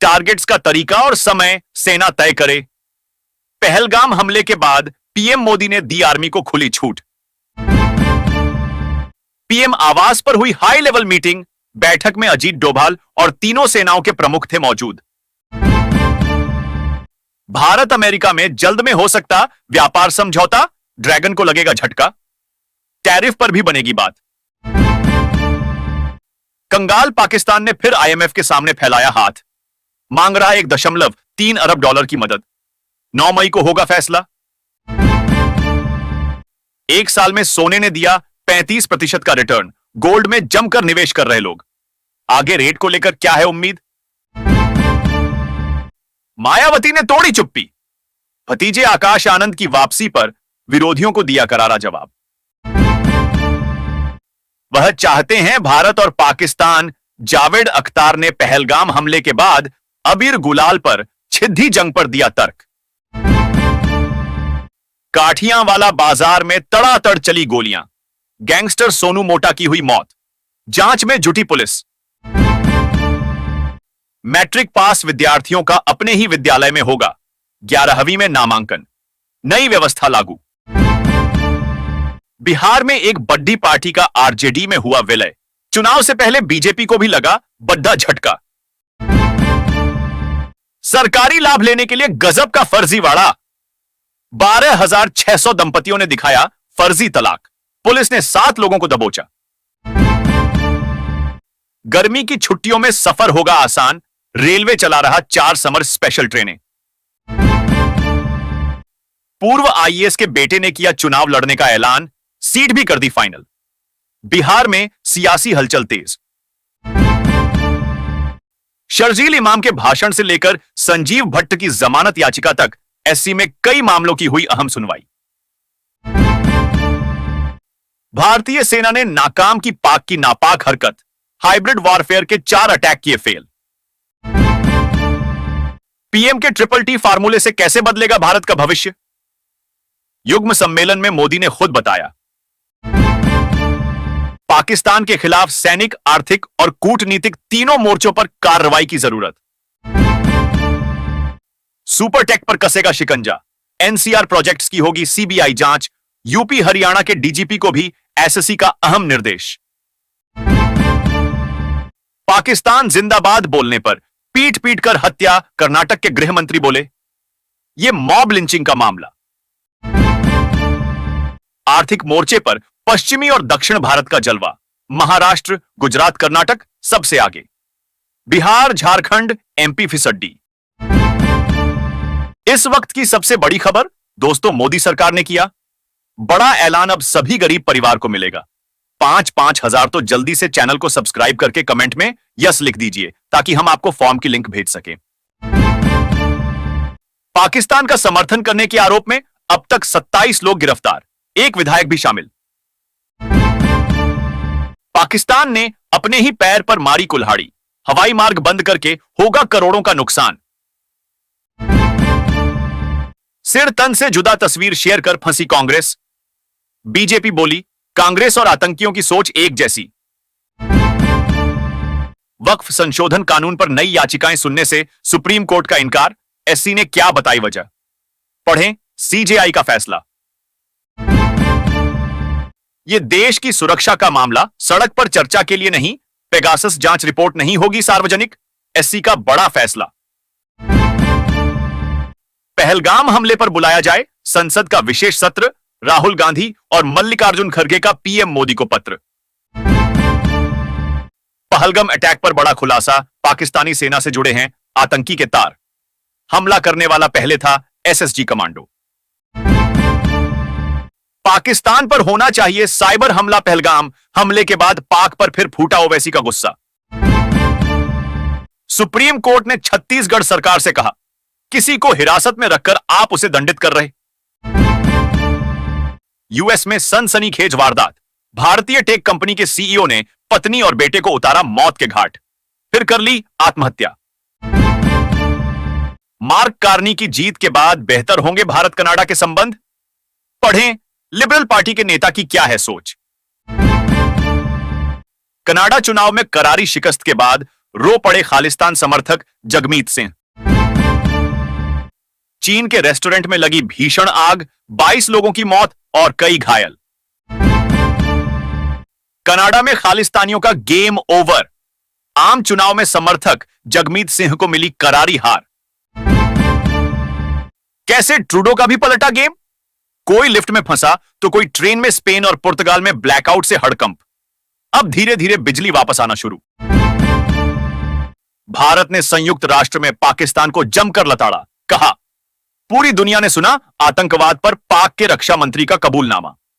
Targets का तरीका और समय सेना तय करे। पहलगाम हमले के बाद पीएम मोदी ने दी आर्मी को खुली छूट। पीएम आवास पर हुई हाई लेवल मीटिंग, बैठक में अजीत डोभाल और तीनों सेनाओं के प्रमुख थे मौजूद। भारत अमेरिका में जल्द में हो सकता व्यापार समझौता, ड्रैगन को लगेगा झटका। टैरिफ पर भी बनेगी बात। कंगाल पाकिस्तान ने फिर आईएमएफ के सामने फैलाया हाथ, मांग रहा 1.3 अरब डॉलर की मदद। 9 मई को होगा फैसला। एक साल में सोने ने दिया 35% का रिटर्न, गोल्ड में जमकर निवेश कर रहे लोग। आगे रेट को लेकर क्या है उम्मीद? मायावती ने तोड़ी चुप्पी, भतीजे आकाश आनंद की वापसी पर विरोधियों को दिया करारा जवाब। वह चाहते हैं भारत और पाकिस्तान। जावेद अख्तर ने पहलगाम हमले के बाद अबीर गुलाल पर छिद्दी जंग पर दिया तर्क। काठियांवाला बाजार में तड़ातड़ चली गोलियां, गैंगस्टर सोनू मोटा की हुई मौत, जांच में जुटी पुलिस। मैट्रिक पास विद्यार्थियों का अपने ही विद्यालय में होगा 11वीं में नामांकन, नई व्यवस्था लागू। बिहार में एक बड्डी पार्टी का आरजेडी में हुआ विलय, चुनाव से पहले बीजेपी को भी लगा बड्डा झटका। सरकारी लाभ लेने के लिए गजब का फर्जीवाड़ा, 12,600 दंपतियों ने दिखाया फर्जी तलाक, पुलिस ने 7 लोगों को दबोचा। गर्मी की छुट्टियों में सफर होगा आसान, रेलवे चला रहा 4 समर स्पेशल ट्रेनें। पूर्व आईएएस के बेटे ने किया चुनाव लड़ने का ऐलान, सीट भी कर दी फाइनल। बिहार में सियासी हलचल तेज। शर्जील इमाम के भाषण से लेकर संजीव भट्ट की जमानत याचिका तक एससी में कई मामलों की हुई अहम सुनवाई। भारतीय सेना ने नाकाम की पाक की नापाक हरकत, हाइब्रिड वॉरफेयर के 4 अटैक किए फेल। पीएम के TTT फार्मूले से कैसे बदलेगा भारत का भविष्य? युग्म सम्मेलन में मोदी ने खुद बताया। पाकिस्तान के खिलाफ सैनिक, आर्थिक और कूटनीतिक तीनों मोर्चों पर कार्रवाई की जरूरत। सुपरटेक पर कसेगा शिकंजा, एनसीआर प्रोजेक्ट्स की होगी सीबीआई जांच। यूपी हरियाणा के डीजीपी को भी एसएससी का अहम निर्देश। पाकिस्तान जिंदाबाद बोलने पर पीट पीट कर हत्या, कर्नाटक के गृह मंत्री बोले। यह मॉब लिंचिंग का मामला। आर्थिक मोर्चे पर पश्चिमी और दक्षिण भारत का जलवा, महाराष्ट्र, गुजरात, कर्नाटक सबसे आगे। बिहार, झारखंड, एमपी फिसड्डी। इस वक्त की सबसे बड़ी खबर दोस्तों, मोदी सरकार ने किया बड़ा ऐलान, अब सभी गरीब परिवार को मिलेगा 5-5 हजार। तो जल्दी से चैनल को सब्सक्राइब करके कमेंट में यस लिख दीजिए ताकि हम आपको फॉर्म की लिंक भेज सकें। पाकिस्तान का समर्थन करने के आरोप में अब तक 27 लोग गिरफ्तार, एक विधायक भी शामिल। पाकिस्तान ने अपने ही पैर पर मारी कुल्हाड़ी, हवाई मार्ग बंद करके होगा करोड़ों का नुकसान। सिर तन से जुदा तस्वीर शेयर कर फंसी कांग्रेस, बीजेपी बोली कांग्रेस और आतंकियों की सोच एक जैसी। वक्फ संशोधन कानून पर नई याचिकाएं सुनने से सुप्रीम कोर्ट का इनकार, एससी ने क्या बताई वजह? पढ़ें सीजेआई का फैसला। यह देश की सुरक्षा का मामला, सड़क पर चर्चा के लिए नहीं। पेगासस जांच रिपोर्ट नहीं होगी सार्वजनिक, एससी का बड़ा फैसला। पहलगाम हमले पर बुलाया जाए संसद का विशेष सत्र, राहुल गांधी और मल्लिकार्जुन खड़गे का पीएम मोदी को पत्र। पहलगाम अटैक पर बड़ा खुलासा, पाकिस्तानी सेना से जुड़े हैं आतंकी के तार। हमला करने वाला पहले था एसएसजी कमांडो। पाकिस्तान पर होना चाहिए साइबर हमला। पहलगाम हमले के बाद पाक पर फिर फूटा ओवैसी का गुस्सा। सुप्रीम कोर्ट ने छत्तीसगढ़ सरकार से कहा, किसी को हिरासत में रखकर आप उसे दंडित कर रहे। यूएस में सनसनीखेज वारदात, भारतीय टेक कंपनी के सीईओ ने पत्नी और बेटे को उतारा मौत के घाट, फिर कर ली आत्महत्या। मार्क कार्नी की जीत के बाद बेहतर होंगे भारत कनाडा के संबंध? पढ़ें लिबरल पार्टी के नेता की क्या है सोच। कनाडा चुनाव में करारी शिकस्त के बाद रो पड़े खालिस्तान समर्थक जगमीत सिंह। चीन के रेस्टोरेंट में लगी भीषण आग, 22 लोगों की मौत और कई घायल। कनाडा में खालिस्तानियों का गेम ओवर, आम चुनाव में समर्थक जगमीत सिंह को मिली करारी हार। कैसे ट्रूडो का भी पलटा गेम, कोई लिफ्ट में फंसा तो कोई ट्रेन में। स्पेन और पुर्तगाल में ब्लैकआउट से हड़कंप, अब धीरे धीरे बिजली वापस आना शुरू। भारत ने संयुक्त राष्ट्र में पाकिस्तान को जमकर लताड़ा, कहा पूरी दुनिया ने सुना आतंकवाद पर पाक के रक्षा मंत्री का कबूलनामा।